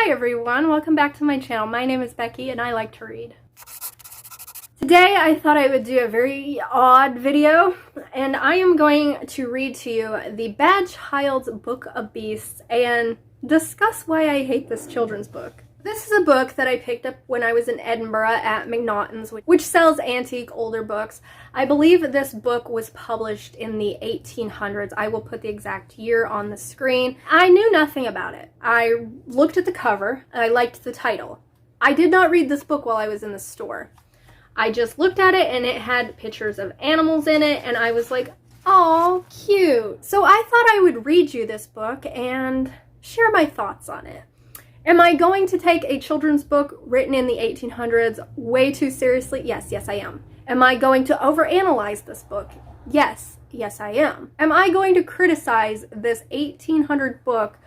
Hi everyone, welcome back to my channel. My name is Becky and I like to read. Today I thought I would do a very odd video and I am going to read to you The Bad Child's Book of Beasts and discuss why I hate this children's book. This is a book that I picked up when I was in Edinburgh at McNaughton's, which sells antique older books. I believe this book was published in the 1800s. I will put the exact year on the screen. I knew nothing about it. I looked at the cover and I liked the title. I did not read this book while I was in the store. I just looked at it and it had pictures of animals in it and I was like, oh, cute. So I thought I would read you this book and share my thoughts on it. Am I going to take a children's book written in the 1800s way too seriously? Yes, I am. Am I going to overanalyze this book? Yes, I am. Am I going to criticize this 1800 book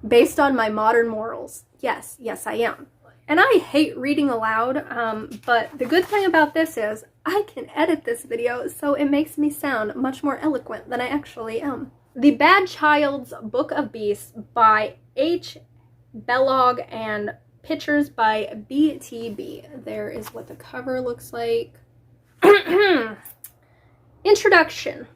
based on my modern morals? Yes, I am. And I hate reading aloud, but the good thing about this is I can edit this video so it makes me sound much more eloquent than I actually am. The Bad Child's Book of Beasts by H. Bellog and pictures by BTB. There is what the cover looks like. Introduction.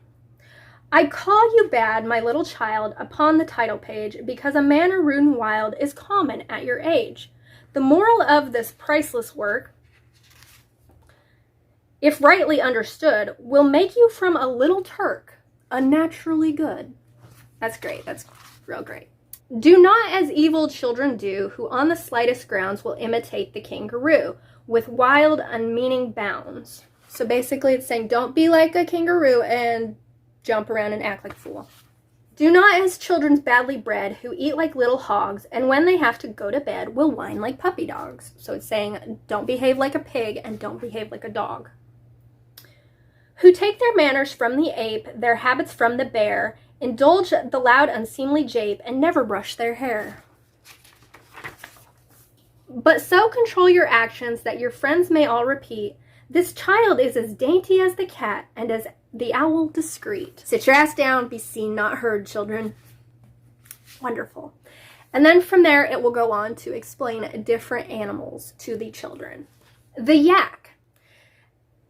I call you bad, my little child, upon the title page, because a manner rude and wild is common at your age. The moral of this priceless work, if rightly understood, will make you from a little Turk unnaturally good. That's great. That's real great. Do not as evil children do, who on the slightest grounds will imitate the kangaroo, with wild, unmeaning bounds. So basically it's saying don't be like a kangaroo and jump around and act like a fool. Do not as children badly bred, who eat like little hogs, and when they have to go to bed will whine like puppy dogs. So it's saying don't behave like a pig and don't behave like a dog. Who take their manners from the ape, their habits from the bear, indulge the loud unseemly jape, and never brush their hair. But so control your actions that your friends may all repeat, this child is as dainty as the cat, and as the owl discreet. Sit your ass down, be seen, not heard, children. Wonderful. And then from there, it will go on to explain different animals to the children. The yak.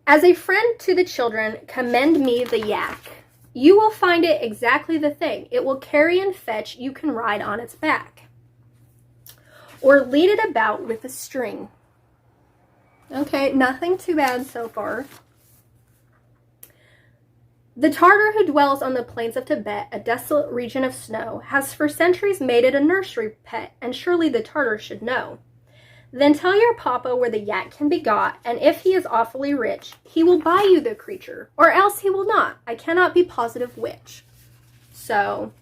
As a friend to the children, commend me the yak. You will find it exactly the thing. It will carry and fetch, you can ride on its back. Or lead it about with a string. Okay, nothing too bad so far. The Tartar who dwells on the plains of Tibet, a desolate region of snow, has for centuries made it a nursery pet, and surely the Tartar should know. Then tell your papa where the yak can be got, and if he is awfully rich, he will buy you the creature, or else he will not. I cannot be positive which. So,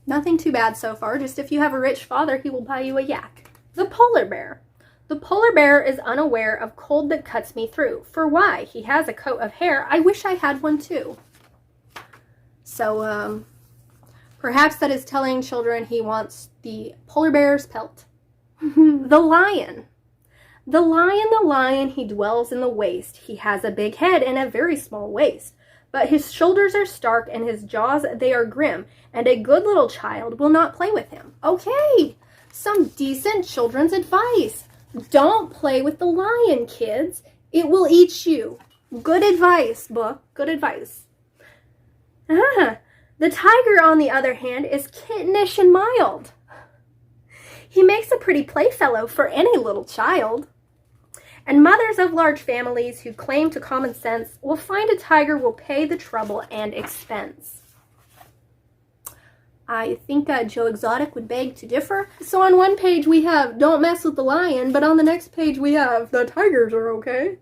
nothing too bad so far, just if you have a rich father, he will buy you a yak. The polar bear. The polar bear is unaware of cold that cuts me through. For why? He has a coat of hair. I wish I had one too. So, perhaps that is telling children he wants the polar bear's pelt. The lion. The lion, he dwells in the waste. He has a big head and a very small waist. But his shoulders are stark and his jaws, they are grim. And a good little child will not play with him. Okay, some decent children's advice. Don't play with the lion, kids. It will eat you. Good advice, book. Good advice. The tiger, on the other hand, is kittenish and mild. He makes a pretty playfellow for any little child. And mothers of large families who claim to common sense will find a tiger will pay the trouble and expense. I think Joe Exotic would beg to differ. So on one page we have don't mess with the lion, but on the next page we have the tigers are okay.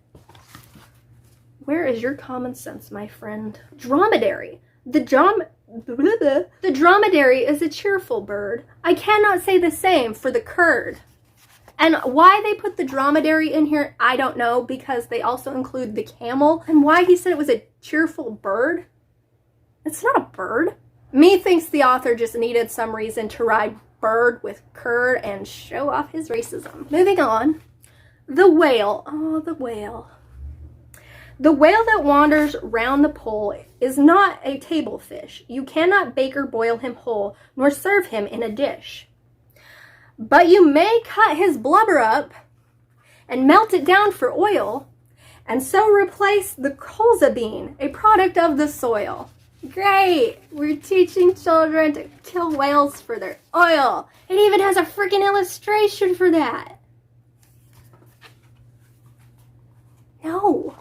Where is your common sense, my friend? Dromedary. The dromedary is a cheerful bird. I cannot say the same for the curd. And why they put the dromedary in here, I don't know, because they also include the camel. And why he said it was a cheerful bird? It's not a bird. Methinks the author just needed some reason to ride bird with curd and show off his racism. Moving on. The whale. Oh, the whale. The whale that wanders round the pole is not a table fish. You cannot bake or boil him whole, nor serve him in a dish. But you may cut his blubber up and melt it down for oil, and so replace the colza bean, a product of the soil. Great! We're teaching children to kill whales for their oil. It even has a freaking illustration for that. No.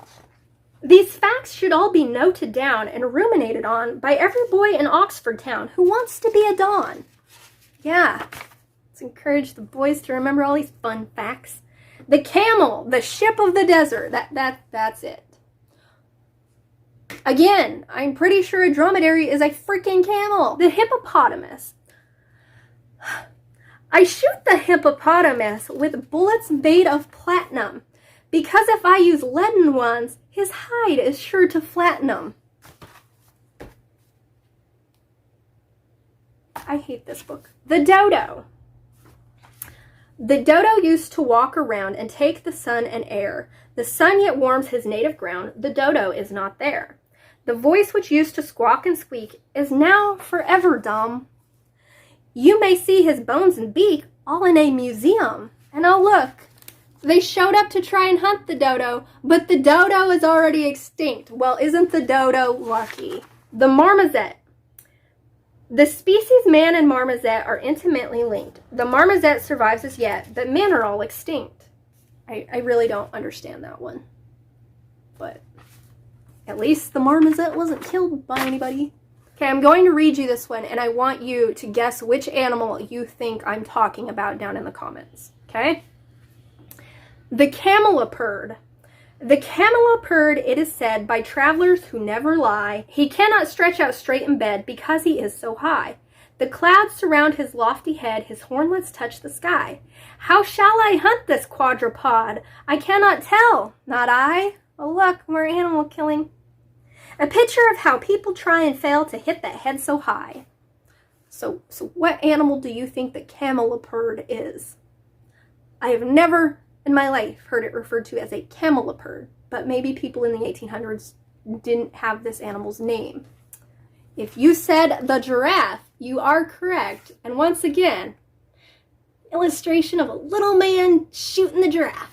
These facts should all be noted down and ruminated on by every boy in Oxford town who wants to be a Don. Yeah, let's encourage the boys to remember all these fun facts. The camel, the ship of the desert, that's it. Again, I'm pretty sure a dromedary is a freaking camel. The hippopotamus. I shoot the hippopotamus with bullets made of platinum, because if I use leaden ones, his hide is sure to flatten him. I hate this book. The dodo. The dodo used to walk around and take the sun and air. The sun yet warms his native ground. The dodo is not there. The voice which used to squawk and squeak is now forever dumb. You may see his bones and beak all in a museum. And oh look, they showed up to try and hunt the dodo, but the dodo is already extinct. Well, isn't the dodo lucky? The marmoset. The species man and marmoset are intimately linked. The marmoset survives as yet, but men are all extinct. I really don't understand that one. But at least the marmoset wasn't killed by anybody. Okay, I'm going to read you this one, and I want you to guess which animal you think I'm talking about down in the comments. Okay? The camelopard. The camelopard, it is said by travelers who never lie, he cannot stretch out straight in bed because he is so high. The clouds surround his lofty head, his hornlets touch the sky. How shall I hunt this quadruped? I cannot tell, not I. Oh look, more animal killing. A picture of how people try and fail to hit that head so high. So what animal do you think the camelopard is? I have never in my life heard it referred to as a camelopard, but maybe people in the 1800s didn't have this animal's name. If you said the giraffe, you are correct. And once again, illustration of a little man shooting the giraffe.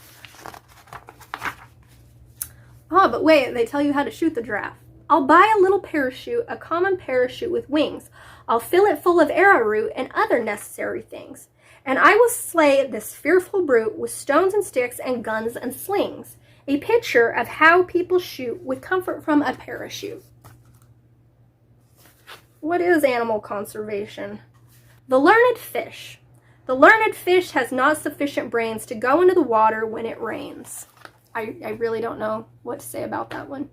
Oh, but wait, they tell you how to shoot the giraffe. I'll buy a little parachute, a common parachute with wings. I'll fill it full of arrowroot and other necessary things. And I will slay this fearful brute with stones and sticks and guns and slings. A picture of how people shoot with comfort from a parachute. What is animal conservation? The learned fish. The learned fish has not sufficient brains to go into the water when it rains. I really don't know what to say about that one.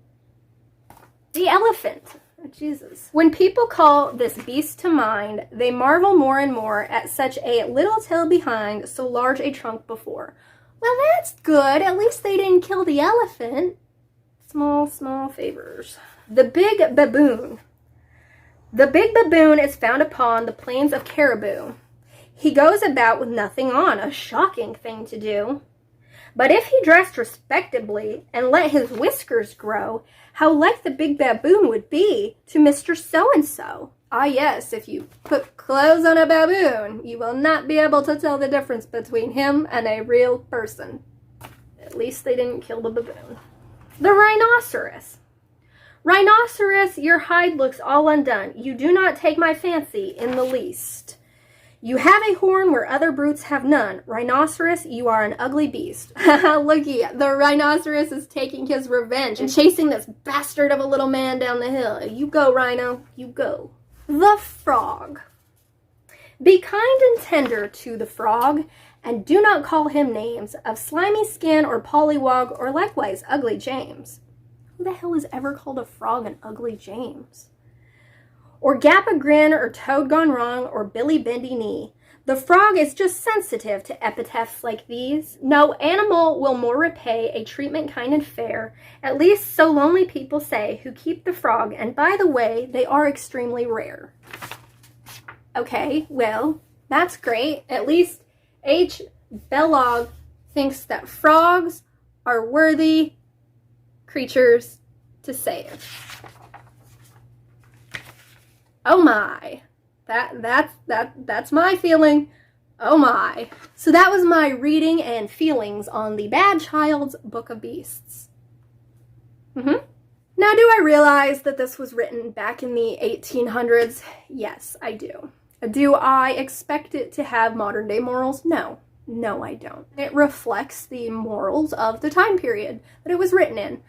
The elephant. Oh, Jesus. When people call this beast to mind, they marvel more and more at such a little tail behind so large a trunk before. Well, that's good. At least they didn't kill the elephant. Small favors. The big baboon. The big baboon is found upon the plains of Caribou. He goes about with nothing on, a shocking thing to do. But if he dressed respectably and let his whiskers grow, how like the big baboon would be to Mr. So-and-so. Ah yes, if you put clothes on a baboon, you will not be able to tell the difference between him and a real person. At least they didn't kill the baboon. The rhinoceros. Rhinoceros, your hide looks all undone. You do not take my fancy in the least. You have a horn where other brutes have none. Rhinoceros, you are an ugly beast. Looky, the rhinoceros is taking his revenge and chasing this bastard of a little man down the hill. You go, rhino, you go. The frog. Be kind and tender to the frog, and do not call him names of slimy skin or pollywog or likewise ugly James. Who the hell has ever called a frog an ugly James? Or Gap a Grin, or Toad Gone Wrong, or Billy Bendy Knee. The frog is just sensitive to epithets like these. No animal will more repay a treatment kind and fair, at least so lonely people say who keep the frog, and by the way, they are extremely rare. Okay, well, that's great. At least H. Bellog thinks that frogs are worthy creatures to save. Oh my, that's my feeling. Oh my. So that was my reading and feelings on The Bad Child's Book of Beasts. Now, do I realize that this was written back in the 1800s? Yes, I do. Do I expect it to have modern day morals? No. No, I don't. It reflects the morals of the time period that it was written in.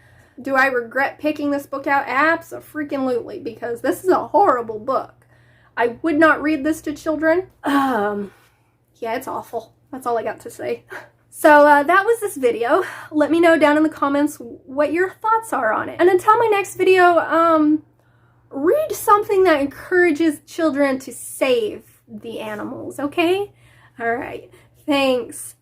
Do I regret picking this book out? Abso-freaking-lutely, because this is a horrible book. I would not read this to children. Yeah, it's awful. That's all I got to say. So that was this video. Let me know down in the comments what your thoughts are on it. And until my next video, read something that encourages children to save the animals, okay? All right. Thanks.